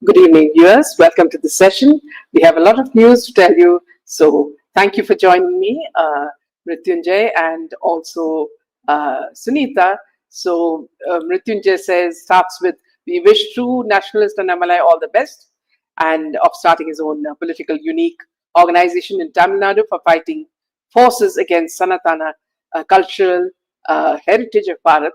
Good evening, viewers. Welcome to the session. We have a lot of news to tell you. So, thank you for joining me, Mrityunjay, and also Sunita. So, Mrityunjay starts with, "We wish true nationalist Annamalai all the best," and of starting his own political unique organization in Tamil Nadu for fighting forces against Sanatana cultural heritage of Bharat.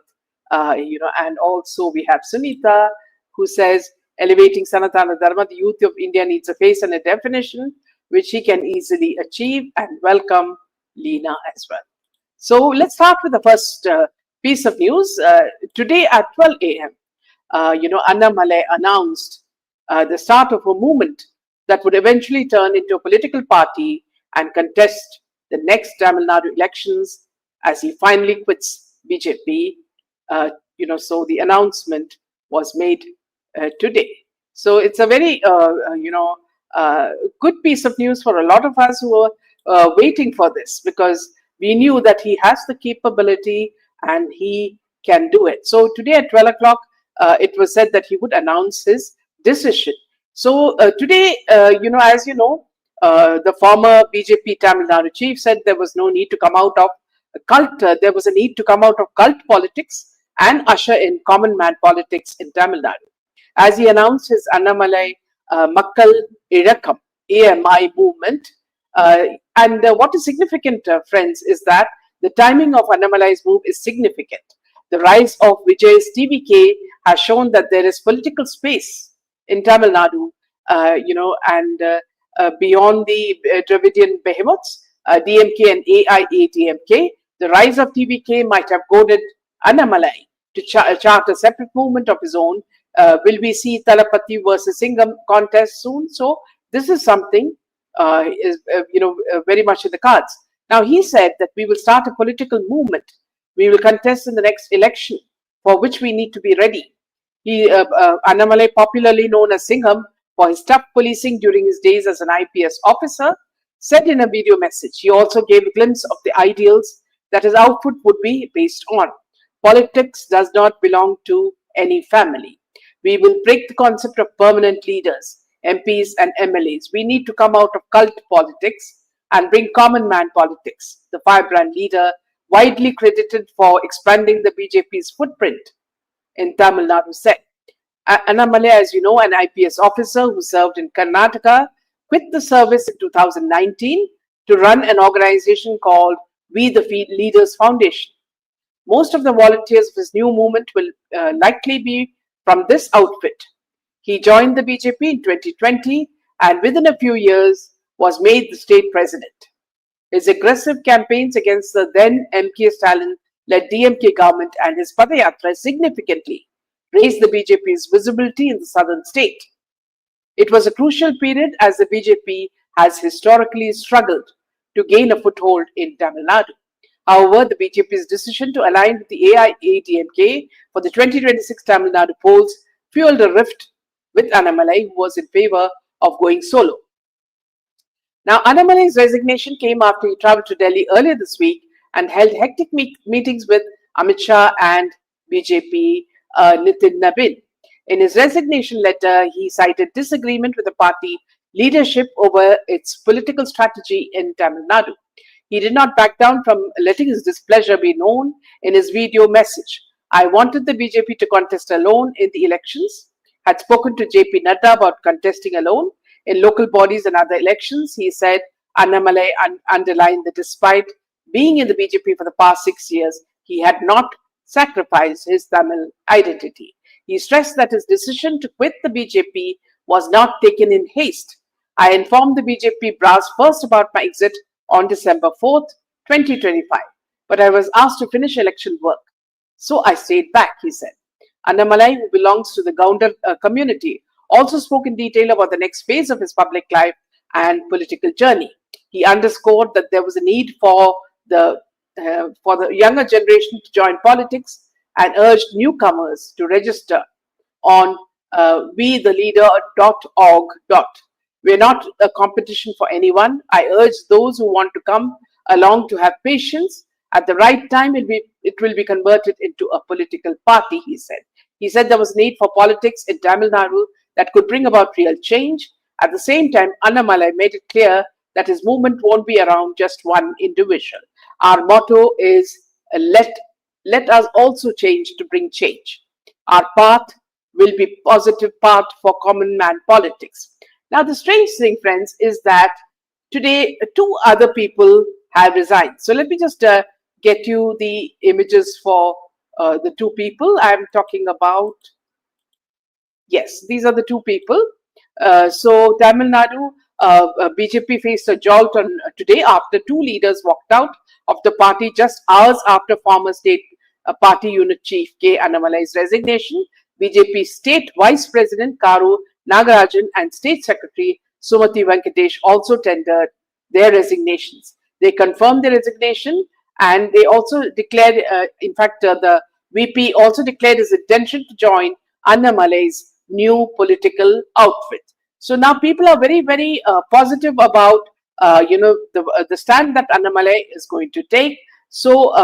And also we have Sunita, who says, "Elevating Sanatana Dharma, the youth of India needs a face and a definition which he can easily achieve," and welcome Leena as well. So let's start with the first piece of news. Today at 12 a.m., Annamalai announced the start of a movement that would eventually turn into a political party and contest the next Tamil Nadu elections as he finally quits BJP. So the announcement was made today. So it's a very, good piece of news for a lot of us who are waiting for this, because we knew that he has the capability and he can do it. So today at 12 o'clock, it was said that he would announce his decision. So today, as you know, the former BJP Tamil Nadu chief said there was no need to come out of cult, there was a need to come out of cult politics and usher in common man politics in Tamil Nadu, as he announced his Annamalai Makkal Irakkam AMI movement. And what is significant, friends, is that the timing of Annamalai's move is significant. The rise of Vijay's TVK has shown that there is political space in Tamil Nadu, and beyond the Dravidian behemoths, DMK and AIADMK, the rise of TVK might have goaded Annamalai to chart a separate movement of his own. Will we see Talapati versus Singham contest soon? So this is something very much in the cards. Now he said that we will start a political movement. We will contest in the next election, for which we need to be ready. Annamalai, popularly known as Singham for his tough policing during his days as an IPS officer, said in a video message. He also gave a glimpse of the ideals that his output would be based on. Politics does not belong to any family. We will break the concept of permanent leaders, MPs and MLAs. We need to come out of cult politics and bring common man politics. The firebrand leader, widely credited for expanding the BJP's footprint in Tamil Nadu, said. Annamalai, as you know, an IPS officer who served in Karnataka, quit the service in 2019 to run an organization called We the Leaders Foundation. Most of the volunteers of his new movement will likely be from this outfit. He joined the BJP in 2020 and within a few years was made the state president. His aggressive campaigns against the then MK Stalin-led DMK government and his Padayatra significantly raised the BJP's visibility in the southern state. It was a crucial period as the BJP has historically struggled to gain a foothold in Tamil Nadu. However, the BJP's decision to align with the AIADMK for the 2026 Tamil Nadu polls fueled a rift with Annamalai, who was in favor of going solo. Now, Annamalai's resignation came after he traveled to Delhi earlier this week and held hectic meetings with Amit Shah and BJP Nitin Nabin. In his resignation letter, he cited disagreement with the party leadership over its political strategy in Tamil Nadu. He did not back down from letting his displeasure be known in his video message. "I wanted the BJP to contest alone in the elections, had spoken to JP Nadda about contesting alone in local bodies and other elections," he said. Annamalai underlined that despite being in the BJP for the past 6 years, he had not sacrificed his Tamil identity. He stressed that his decision to quit the BJP was not taken in haste. "I informed the BJP brass first about my exit on December 4th, 2025, but I was asked to finish election work. So I stayed back," he said. Annamalai, who belongs to the Gaundar community, also spoke in detail about the next phase of his public life and political journey. He underscored that there was a need for the younger generation to join politics and urged newcomers to register on wetheleader.org. "We're not a competition for anyone. I urge those who want to come along to have patience. At the right time, it will be converted into a political party," he said. He said there was need for politics in Tamil Nadu that could bring about real change. At the same time, Annamalai made it clear that his movement won't be around just one individual. Our motto is let us also change to bring change. Our path will be positive path for common man politics. Now, the strange thing, friends, is that today two other people have resigned. So let me just get you the images for the two people I'm talking about. Yes, these are the two people. So Tamil Nadu BJP faced a jolt on today after two leaders walked out of the party just hours after former state party unit chief K. Annamalai's resignation. BJP state vice president Karu Nagarajan and state secretary Sumati Venkatesh also tendered their resignations. They confirmed their resignation and they also declared, in fact, the VP also declared his intention to join Annamalai's new political outfit. So now people are very, very positive about, the stand that Annamalai is going to take. So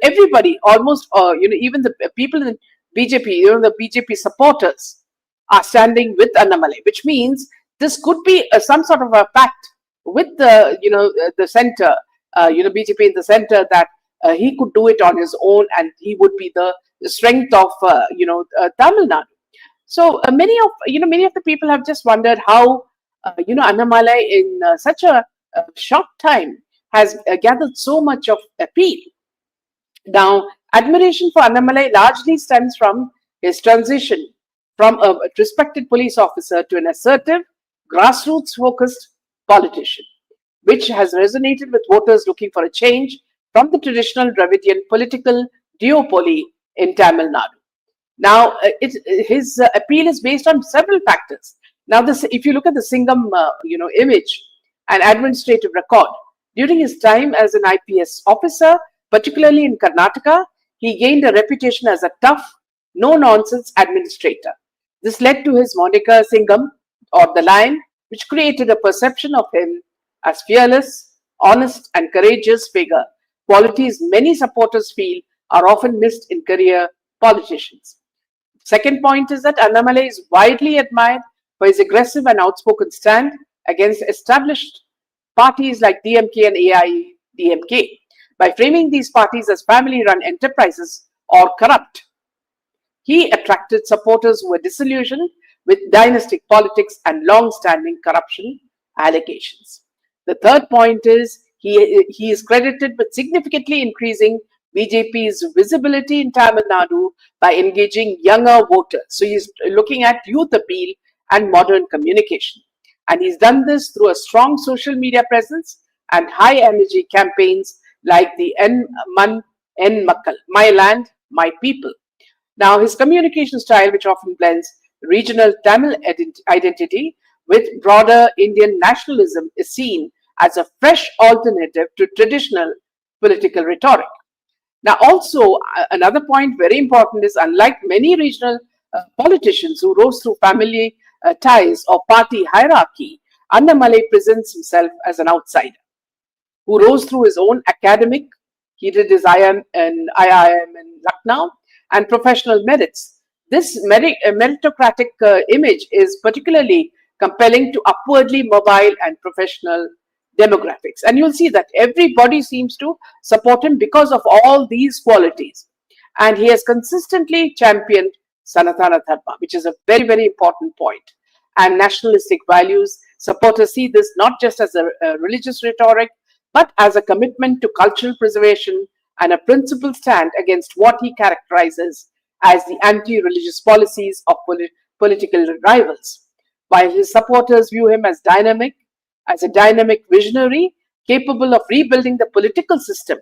everybody, almost, even the people in BJP, the BJP supporters are standing with Annamalai, which means this could be some sort of a pact with the center, BJP in the center, that he could do it on his own and he would be the strength of, Tamil Nadu. So many of the people have just wondered how, Annamalai in such a short time has gathered so much of appeal. Now, admiration for Annamalai largely stems from his transition from a respected police officer to an assertive, grassroots-focused politician, which has resonated with voters looking for a change from the traditional Dravidian political duopoly in Tamil Nadu. Now, his appeal is based on several factors. Now, if you look at the Singham, image and administrative record, during his time as an IPS officer, particularly in Karnataka, he gained a reputation as a tough, no-nonsense administrator. This led to his moniker Singham, or the Lion, which created a perception of him as fearless, honest, and courageous figure, qualities many supporters feel are often missed in career politicians. Second point is that Annamalai is widely admired for his aggressive and outspoken stand against established parties like DMK and AIDMK. By framing these parties as family-run enterprises or corrupt, he attracted supporters who were disillusioned with dynastic politics and long-standing corruption allegations. The third point is he is credited with significantly increasing BJP's visibility in Tamil Nadu by engaging younger voters. So he's looking at youth appeal and modern communication. And he's done this through a strong social media presence and high energy campaigns like the En Makkal, My Land, My People. Now, his communication style, which often blends regional Tamil identity with broader Indian nationalism, is seen as a fresh alternative to traditional political rhetoric. Now, also, another point very important is, unlike many regional politicians who rose through family ties or party hierarchy, Annamalai presents himself as an outsider who rose through his own academic, he did his IIM in Lucknow, and professional merits. This meritocratic image is particularly compelling to upwardly mobile and professional demographics. And you'll see that everybody seems to support him because of all these qualities. And he has consistently championed Sanatana Dharma, which is a very, very important point. And nationalistic values. Supporters see this not just as a religious rhetoric, but as a commitment to cultural preservation and a principled stand against what he characterizes as the anti-religious policies of political rivals. While his supporters view him as a dynamic visionary, capable of rebuilding the political system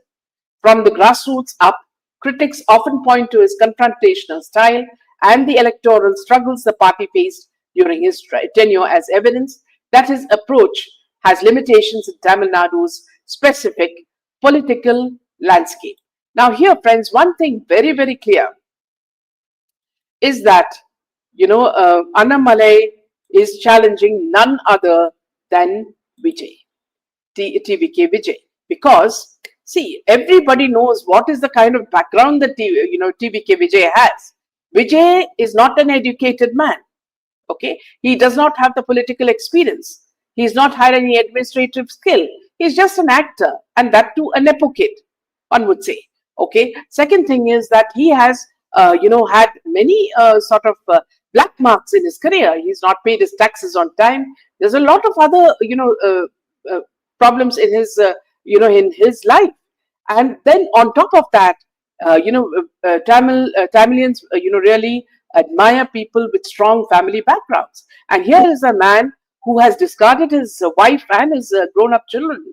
from the grassroots up, critics often point to his confrontational style and the electoral struggles the party faced during his tenure as evidence that his approach has limitations in Tamil Nadu's specific political landscape. Now here, friends, one thing very, very clear is that, Annamalai is challenging none other than Vijay, TVK Vijay. Because, see, everybody knows what is the kind of background that TVK Vijay has. Vijay is not an educated man. Okay, he does not have the political experience. He's not had any administrative skill. He's just an actor, and that too a nepo kid, one would say. Okay. Second thing is that he has, had many sort of black marks in his career. He's not paid his taxes on time. There's a lot of other, problems in his, in his life. And then on top of that, Tamilians, really admire people with strong family backgrounds. And here is a man who has discarded his wife and his grown-up children,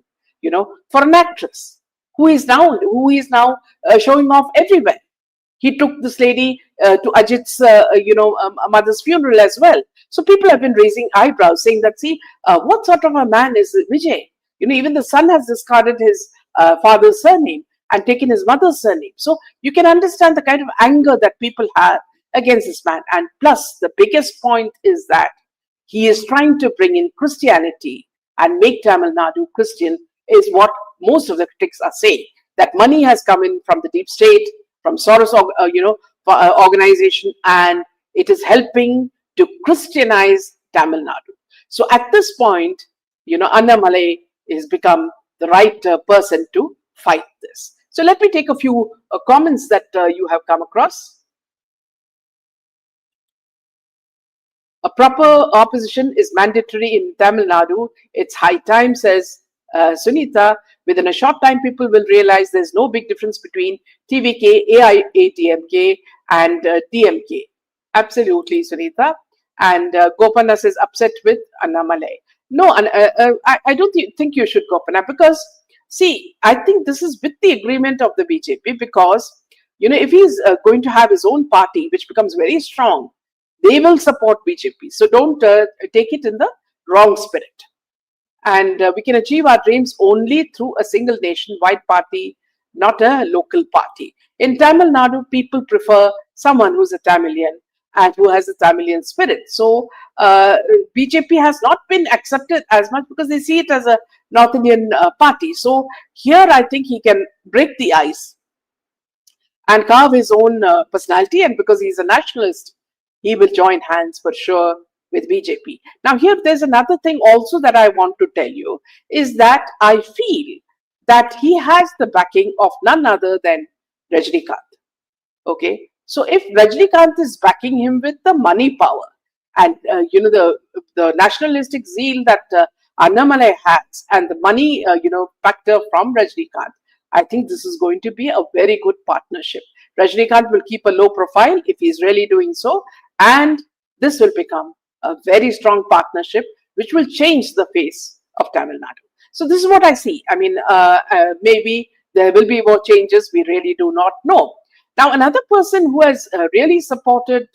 for an actress who is now showing off everywhere. He took this lady to Ajit's, mother's funeral as well. So people have been raising eyebrows, saying that, see, what sort of a man is Vijay? Even the son has discarded his father's surname and taken his mother's surname. So you can understand the kind of anger that people have against this man. And plus, the biggest point is that he is trying to bring in Christianity and make Tamil Nadu Christian, is what most of the critics are saying. That money has come in from the deep state, from Soros, organization, and it is helping to Christianize Tamil Nadu. So at this point, Annamalai has become the right person to fight this. So let me take a few comments that you have come across. A proper opposition is mandatory in Tamil Nadu. It's high time, says Sunita. Within a short time, people will realize there's no big difference between TVK, AIATMK, and DMK. Absolutely, Sunita. And Gopana says upset with Annamalai. No, I don't think you should, Gopana, because see, I think this is with the agreement of the BJP, because if he's going to have his own party, which becomes very strong, they will support BJP. So don't take it in the wrong spirit. And we can achieve our dreams only through a single nationwide party, not a local party. In Tamil Nadu, people prefer someone who's a Tamilian and who has a Tamilian spirit. So BJP has not been accepted as much because they see it as a North Indian party. So here I think he can break the ice and carve his own personality, and because he's a nationalist, he will join hands for sure with BJP. Now here there's another thing also that I want to tell you, is that I feel that he has the backing of none other than Rajnikant. Okay, so if Rajnikant is backing him with the money power and the nationalistic zeal that Annamalai has, and the money factor from Rajnikant, I think this is going to be a very good partnership. Rajnikant will keep a low profile if he's really doing so, and this will become a very strong partnership which will change the face of Tamil Nadu. So this is what I see. I mean, maybe there will be more changes. We really do not know. Now, another person who has really supported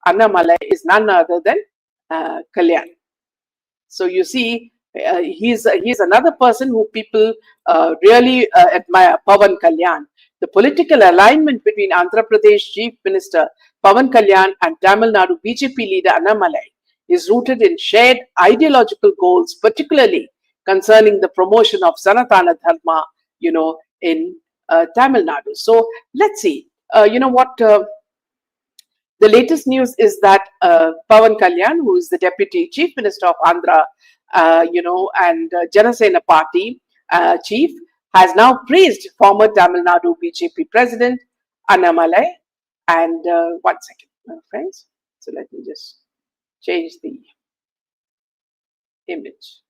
Annamalai is none other than Kalyan. So you see, he's another person who people really admire, Pawan Kalyan. The political alignment between Andhra Pradesh Chief Minister Pawan Kalyan and Tamil Nadu BJP leader Annamalai is rooted in shared ideological goals, particularly concerning the promotion of Sanatana Dharma, in Tamil Nadu. So let's see. The latest news is that Pawan Kalyan, who is the Deputy Chief Minister of Andhra, and Janasena Party chief, has now praised former Tamil Nadu BJP President Annamalai. And one second, friends. So let me just change the image.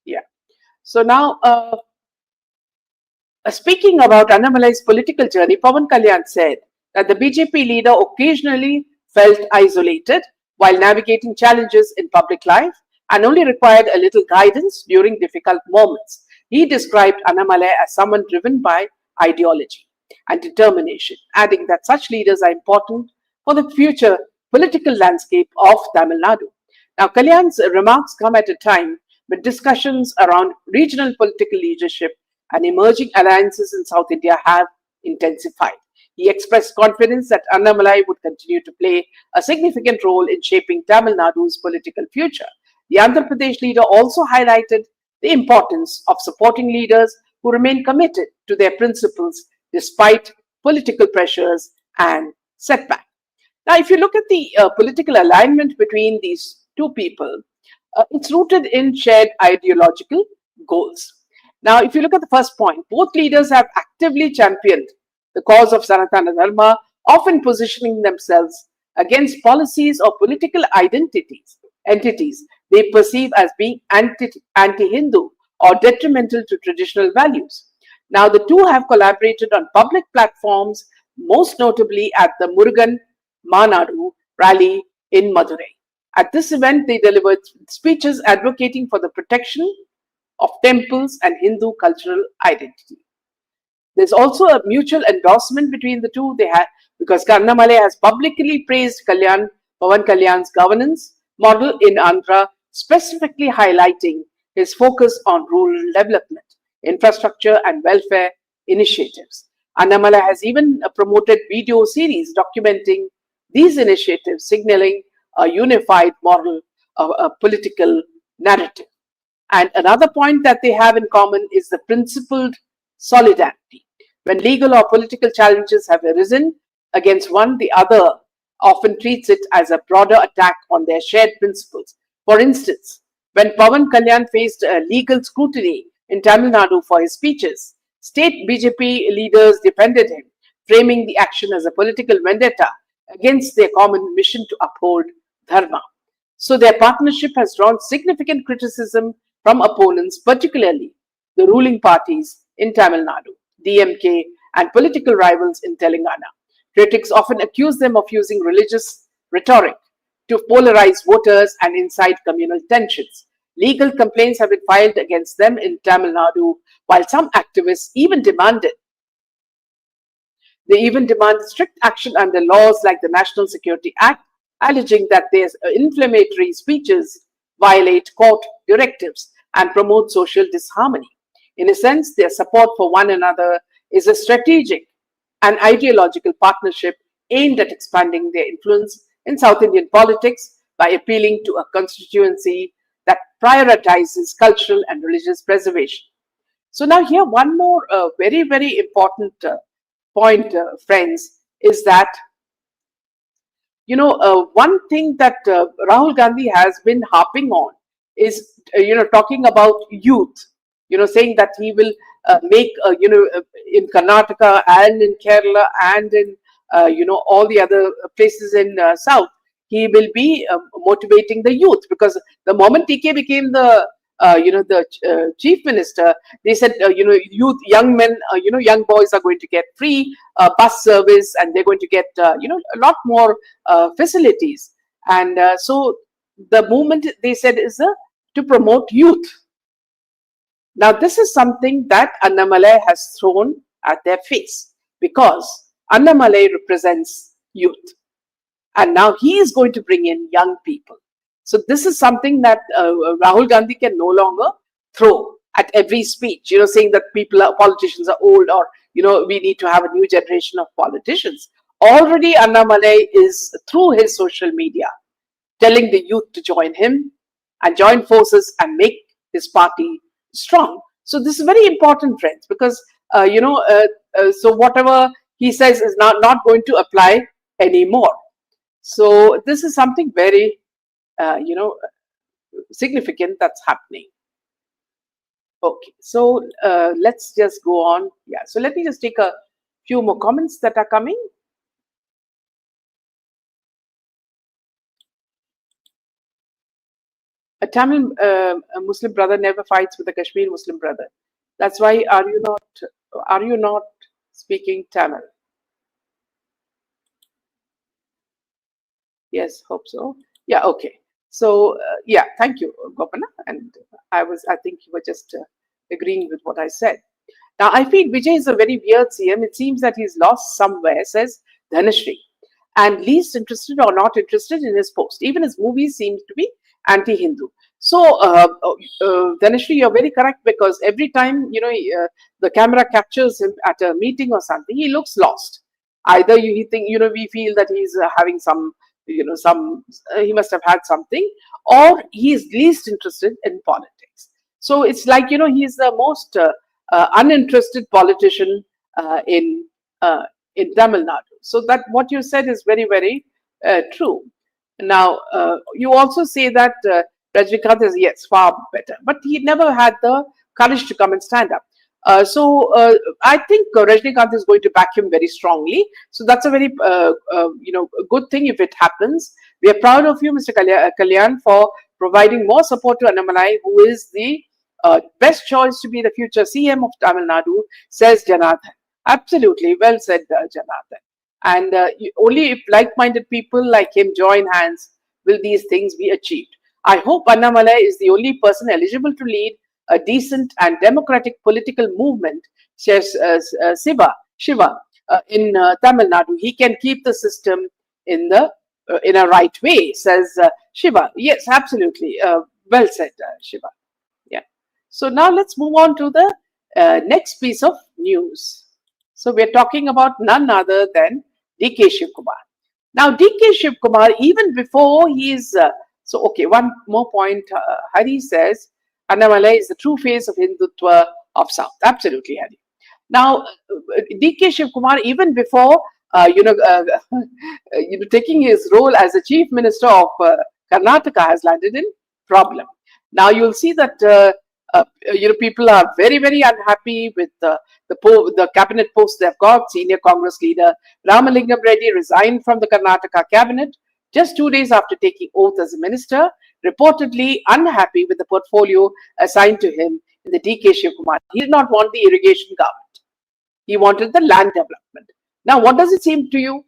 Yeah. So now, speaking about Annamalai's political journey, Pawan Kalyan said that the BJP leader occasionally felt isolated while navigating challenges in public life and only required a little guidance during difficult moments. He described Annamalai as someone driven by ideology and determination, adding that such leaders are important for the future political landscape of Tamil Nadu. Now, Kalyan's remarks come at a time when discussions around regional political leadership and emerging alliances in South India have intensified. He expressed confidence that Annamalai would continue to play a significant role in shaping Tamil Nadu's political future. The Andhra Pradesh leader also highlighted the importance of supporting leaders who remain committed to their principles despite political pressures and setbacks. Now, if you look at the political alignment between these two people, it's rooted in shared ideological goals. Now, if you look at the first point, both leaders have actively championed the cause of Sanatana Dharma, often positioning themselves against policies or political entities they perceive as being anti-Hindu or detrimental to traditional values. Now, the two have collaborated on public platforms, most notably at the Murugan Manadu rally in Madurai. At this event, they delivered speeches advocating for the protection of temples and Hindu cultural identity. There's also a mutual endorsement between the two. They have, because Karnamale has publicly praised Pawan Kalyan's governance model in Andhra, specifically highlighting his focus on rural development, infrastructure, and welfare initiatives. Annamalai has even promoted video series documenting these initiatives, signaling a unified moral, political narrative. And another point that they have in common is the principled solidarity. When legal or political challenges have arisen against one, the other often treats it as a broader attack on their shared principles. For instance, when Pawan Kalyan faced legal scrutiny in Tamil Nadu for his speeches, state BJP leaders defended him, framing the action as a political vendetta against their common mission to uphold Dharma. So their partnership has drawn significant criticism from opponents, particularly the ruling parties in Tamil Nadu, DMK, and political rivals in Telangana. Critics often accuse them of using religious rhetoric to polarize voters and incite communal tensions. Legal complaints have been filed against them in Tamil Nadu, while some activists they even demand strict action under laws like the National Security Act, alleging that their inflammatory speeches violate court directives and promote social disharmony. In a sense, their support for one another is a strategic and ideological partnership aimed at expanding their influence in South Indian politics by appealing to a constituency that prioritizes cultural and religious preservation. So now here one more very, very important point, friends, is that one thing that Rahul Gandhi has been harping on is, talking about youth, saying that he will make, in Karnataka and in Kerala and in, all the other places in South, he will be motivating the youth, because the moment TK became the chief minister, they said, young men, young boys are going to get free bus service, and they're going to get, a lot more facilities. And so the movement, they said, is to promote youth. Now, this is something that Annamalai has thrown at their face, because Annamalai represents youth. And now he is going to bring in young people. So this is something that Rahul Gandhi can no longer throw at every speech, saying that politicians are old, or, we need to have a new generation of politicians. Already Annamalai is, through his social media, telling the youth to join him and join forces and make his party strong. So this is very important, friends, because, so whatever he says is not going to apply anymore. So this is something very, significant that's happening. Okay, so let's just go on. Yeah, so let me just take a few more comments that are coming. A Tamil Muslim brother never fights with a Kashmir Muslim brother. That's why are you not speaking Tamil? Yes, hope so. Yeah, okay. So yeah, thank you, Gopana. And I think you were just agreeing with what I said. Now, I feel Vijay is a very weird CM. It seems that he's lost somewhere, says Dhanashree, and least interested or not interested in his post. Even his movies seem to be anti-Hindu. So, Dhanashree, you're very correct, because every time, the camera captures him at a meeting or something, he looks lost. Either we feel that he's having some, he must have had something, or he's least interested in politics. So it's like, he's the most uninterested politician in Tamil Nadu. So that what you said is very, very True. Now, you also say that Rajnikant is, yes, far better, but he never had the courage to come and stand up. I think Rajnikant is going to back him very strongly. So that's a very, a good thing if it happens. We are proud of you, Mr. Kalyan, for providing more support to Annamalai, who is the best choice to be the future CM of Tamil Nadu, says Janathan. Absolutely, well said, Janathan. And only if like-minded people like him join hands will these things be achieved. I hope Annamalai is the only person eligible to lead a decent and democratic political movement, says Shiva, in Tamil Nadu. He can keep the system in the in a right way, says Shiva. Yes, absolutely. Well said, Shiva. Yeah. So now let's move on to the next piece of news. So we're talking about none other than D.K. Shivkumar. Now, D.K. Shivkumar, even before he is, okay, one more point. Hari says, Annamalai is the true face of Hindutva of South. Absolutely, Hari. Now, D.K. Shivkumar, even before, taking his role as the Chief Minister of Karnataka has landed in problem. Now, you'll see that people are very, very unhappy with the cabinet post they've got. Senior Congress leader Ramalingam Reddy resigned from the Karnataka cabinet just 2 days after taking oath as a minister, reportedly unhappy with the portfolio assigned to him in the D.K. Shivkumar. He did not want the irrigation government. He wanted the land development. Now, what does it seem to you?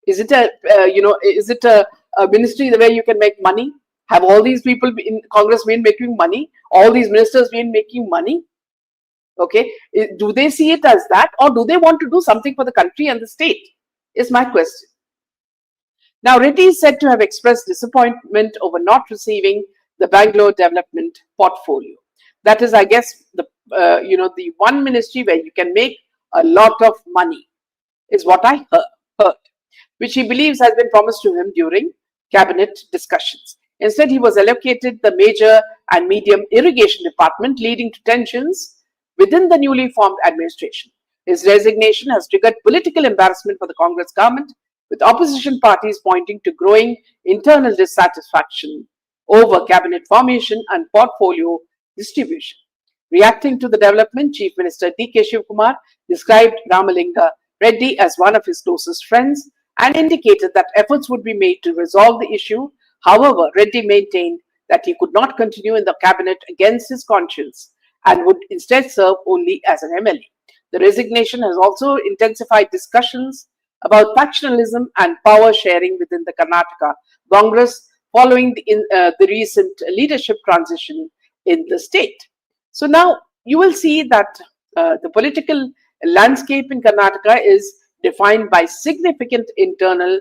Is it a ministry where you can make money? Have all these people in Congress been making money? All these ministers been making money? Okay, do they see it as that, or do they want to do something for the country and the state? Is my question. Now, Reddy is said to have expressed disappointment over not receiving the Bangalore development portfolio. That is, I guess, the one ministry where you can make a lot of money, is what I heard, which he believes has been promised to him during cabinet discussions. Instead, he was allocated the major and medium irrigation department, leading to tensions within the newly formed administration. His resignation has triggered political embarrassment for the Congress government, with opposition parties pointing to growing internal dissatisfaction over cabinet formation and portfolio distribution. Reacting to the development, Chief Minister D.K. Shivkumar described Ramalinga Reddy as one of his closest friends and indicated that efforts would be made to resolve the issue. However, Reddy maintained that he could not continue in the cabinet against his conscience and would instead serve only as an MLA. The resignation has also intensified discussions about factionalism and power sharing within the Karnataka Congress following the recent leadership transition in the state. So now you will see that the political landscape in Karnataka is defined by significant internal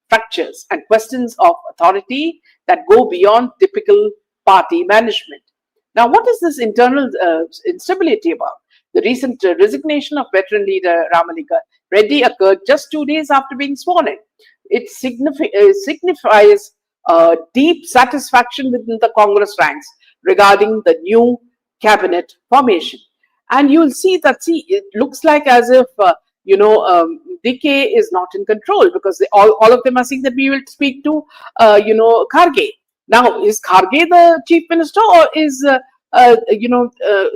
fractures and questions of authority that go beyond typical party management. Now, what is this internal instability about? The recent resignation of veteran leader Ramalinga Reddy occurred just 2 days after being sworn in. It signifies deep satisfaction within the Congress ranks regarding the new cabinet formation. And you'll see that, it looks like as if, DK is not in control, because all of them are saying that we will speak to, Kharge. Now, is Kharge the chief minister, or is,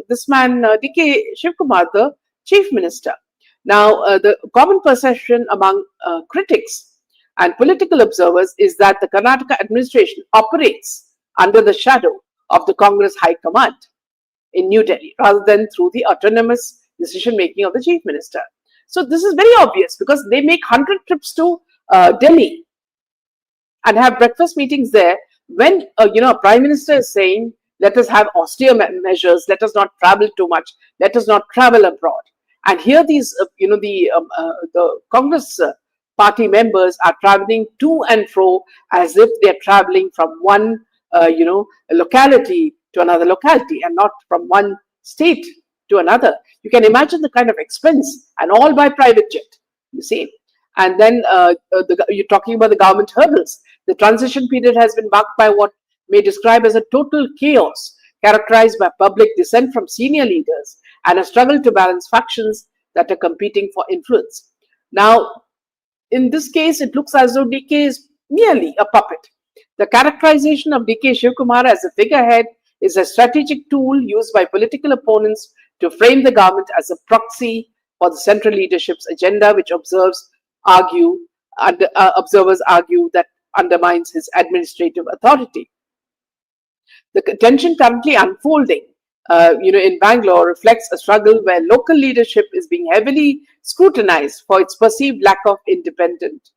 this man, DK Shivkumar, the chief minister? Now, the common perception among critics and political observers is that the Karnataka administration operates under the shadow of the Congress High Command in New Delhi, rather than through the autonomous decision making of the chief minister. So this is very obvious, because they make 100 trips to Delhi and have breakfast meetings there, when a prime minister is saying, let us have austere measures, let us not travel too much, let us not travel abroad. And here these the Congress party members are traveling to and fro as if they are traveling from one locality to another locality, and not from one state to another. You can imagine the kind of expense, and all by private jet, you see. And then you're talking about the government hurdles. The transition period has been marked by what may describe as a total chaos, characterized by public dissent from senior leaders and a struggle to balance factions that are competing for influence. Now, In this case, it looks as though DK is merely a puppet. The characterization of DK Shivkumar as a figurehead is a strategic tool used by political opponents to frame the government as a proxy for the central leadership's agenda, which observers argue that undermines his administrative authority. The tension currently unfolding, in Bangalore reflects a struggle where local leadership is being heavily scrutinized for its perceived lack of independent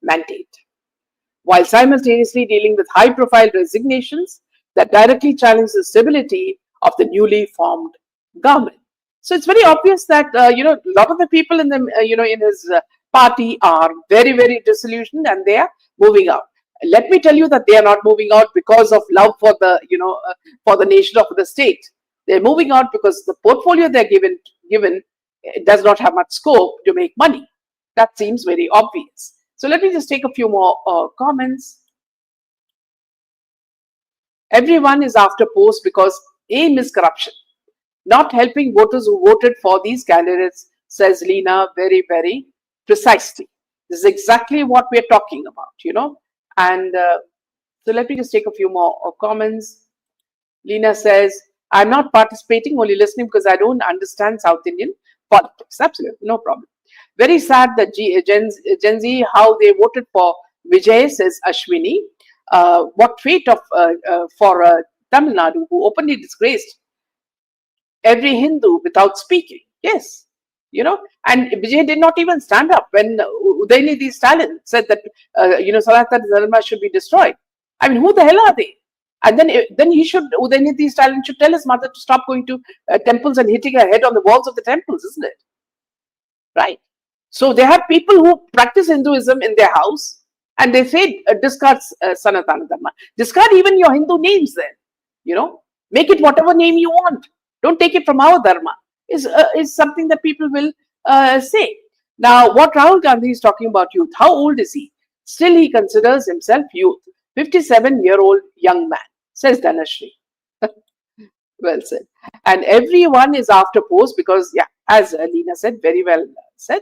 mandate, while simultaneously dealing with high-profile resignations that directly challenge the stability of the newly formed government. So it's very obvious that a lot of the people in the in his party are very, very disillusioned, and they are moving out. Let me tell you that they are not moving out because of love for the for the nation of the state. They're moving out because the portfolio they're given does not have much scope to make money. That seems very obvious. So let me just take a few more comments. Everyone is after post because aim is corruption, not helping voters who voted for these candidates, says Lena very, very precisely. This is exactly what we're talking about, And so let me just take a few more comments. Lena says, I'm not participating, only listening because I don't understand South Indian politics. Absolutely, no problem. Very sad that Gen Z, how they voted for Vijay, says Ashwini. What fate for Tamil Nadu, who openly disgraced every Hindu without speaking. Yes, and Vijay did not even stand up when Udaynidhi Stalin said that, Sanatana Dharma should be destroyed. I mean, who the hell are they? And then Udaynidhi Stalin should tell his mother to stop going to temples and hitting her head on the walls of the temples, isn't it? Right. So they have people who practice Hinduism in their house, and they say discard Sanatana Dharma. Discard even your Hindu names then, make it whatever name you want. Don't take it from our Dharma, is something that people will say. Now, what Rahul Gandhi is talking about youth, how old is he? Still, he considers himself youth. 57-year-old young man, says Dhanashri. Well said. And everyone is after post because, as Leena said, very well said,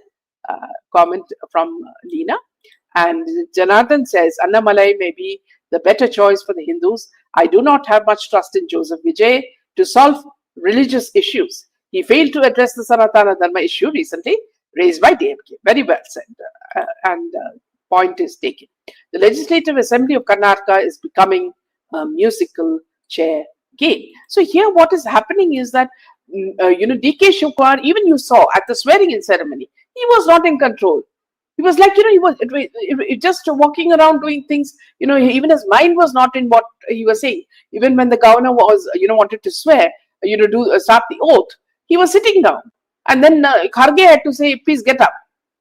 comment from Leena. And Janardhan says, Annamalai may be the better choice for the Hindus. I do not have much trust in Joseph Vijay to solve religious issues. He failed to address the Sanatana Dharma issue recently raised by DMK. Very well said. And point is taken. The Legislative Assembly of Karnataka is becoming a musical chair game. So here what is happening is that, DK Shivkumar, even you saw at the swearing-in ceremony, he was not in control. He was like, he was just walking around doing things, even his mind was not in what he was saying. Even when the governor was, wanted to swear, start the oath, he was sitting down. And then Kharge had to say, please get up.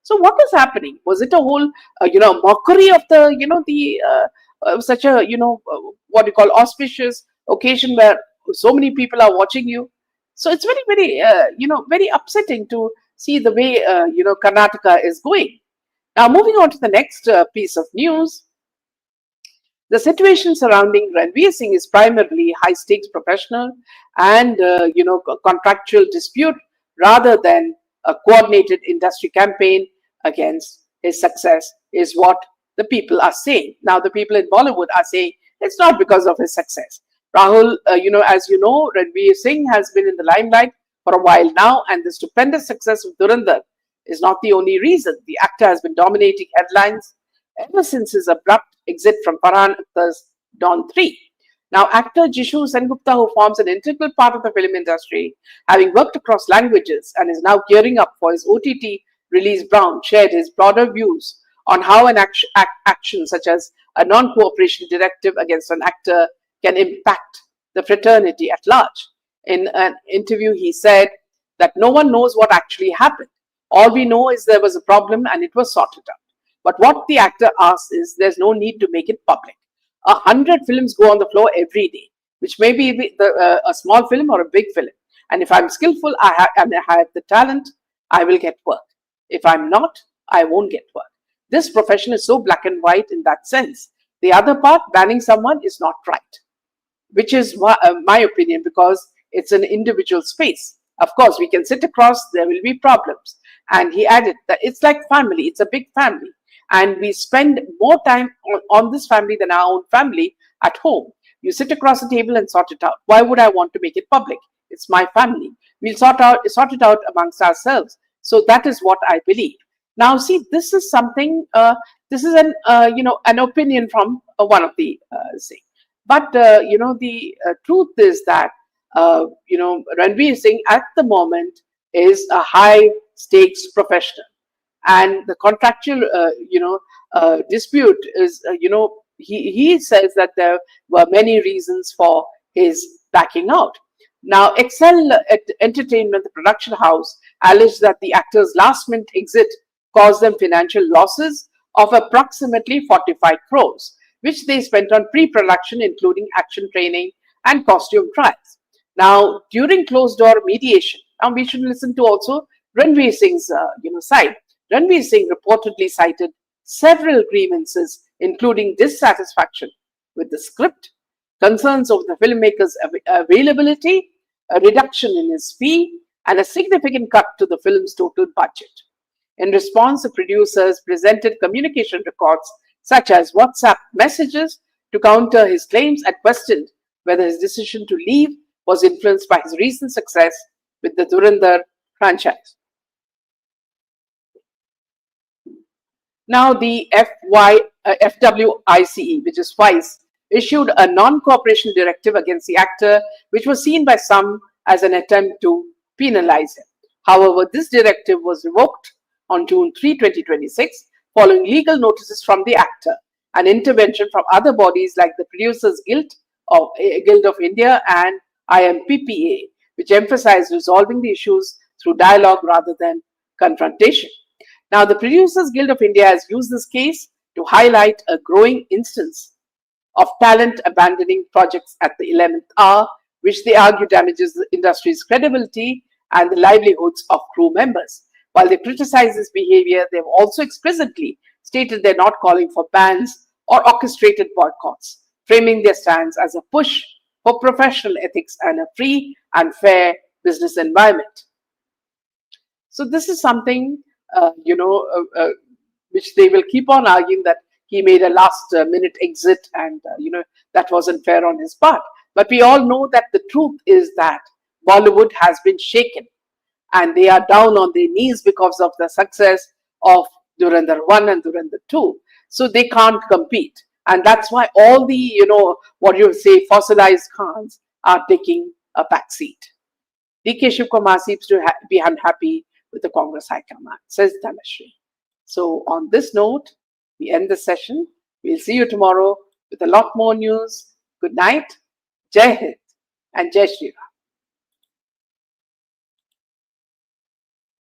So what is happening? Was it a whole, mockery of the, such a, what you call auspicious occasion where so many people are watching you? So it's very, very, very upsetting to see the way, Karnataka is going. Now, moving on to the next piece of news. The situation surrounding Ranveer Singh is primarily high-stakes professional and, contractual dispute rather than a coordinated industry campaign against his success is what the people are saying. Now, the people in Bollywood are saying it's not because of his success. Rahul, as you know, Ranveer Singh has been in the limelight for a while now, and the stupendous success of Dhurandhar is not the only reason. The actor has been dominating headlines ever since his abrupt exit from Farhan Akhtar's Dawn 3. Now, actor Jishu Sengupta, who forms an integral part of the film industry, having worked across languages and is now gearing up for his OTT release Brown, shared his broader views on how an action such as a non-cooperation directive against an actor can impact the fraternity at large. In an interview, he said that no one knows what actually happened. All we know is there was a problem and it was sorted out. But what the actor asks is there's no need to make it public. 100 films go on the floor every day, which may be a small film or a big film. And if I'm skillful and I have the talent, I will get work. If I'm not, I won't get work. This profession is so black and white in that sense. The other part, banning someone, is not right, which is my opinion, because it's an individual space. Of course, we can sit across, there will be problems. And he added that it's like family, it's a big family. and we spend more time on this family than our own family at home. You sit across the table and sort it out. Why would I want to make it public? It's my family. We'll sort it out amongst ourselves. So that is what I believe. Now, see, this is something. This is an opinion from one of the say. But the truth is that Ranveer Singh at the moment is a high stakes professional, and the contractual dispute is he says that there were many reasons for his backing out. Now, Excel Entertainment, the production house, alleged that the actor's last minute exit caused them financial losses of approximately 45 crores, which they spent on pre-production, including action training and costume trials. Now, during closed-door mediation, now we should listen to also Ranveer Singh's side. Ranveer Singh reportedly cited several grievances, including dissatisfaction with the script, concerns over the filmmaker's availability, a reduction in his fee, and a significant cut to the film's total budget. In response, the producers presented communication records such as WhatsApp messages to counter his claims and questioned whether his decision to leave was influenced by his recent success with the Dhurandhar franchise. Now, the FWICE, which is FICE, issued a non-cooperation directive against the actor, which was seen by some as an attempt to penalize him. However, this directive was revoked on June 3, 2026, following legal notices from the actor and intervention from other bodies like the Producers Guild of India and IMPPA, which emphasized resolving the issues through dialogue rather than confrontation. Now, the Producers Guild of India has used this case to highlight a growing instance of talent abandoning projects at the 11th hour, which they argue damages the industry's credibility and the livelihoods of crew members. While they criticize this behavior, they've also explicitly stated they're not calling for bans or orchestrated boycotts, framing their stance as a push for professional ethics and a free and fair business environment. So this is something, which they will keep on arguing that he made a last minute exit and, that wasn't fair on his part. But we all know that the truth is that Bollywood has been shaken and they are down on their knees because of the success of Dhurandhar 1 and Dhurandhar 2. So they can't compete. And that's why all the, fossilized Khans are taking a backseat. DK Shiv Kumar seems to be unhappy with the Congress High Command, says Dhanashri. So on this note, we end the session. We'll see you tomorrow with a lot more news. Good night, Jai Hind, and Jai Shri Ram.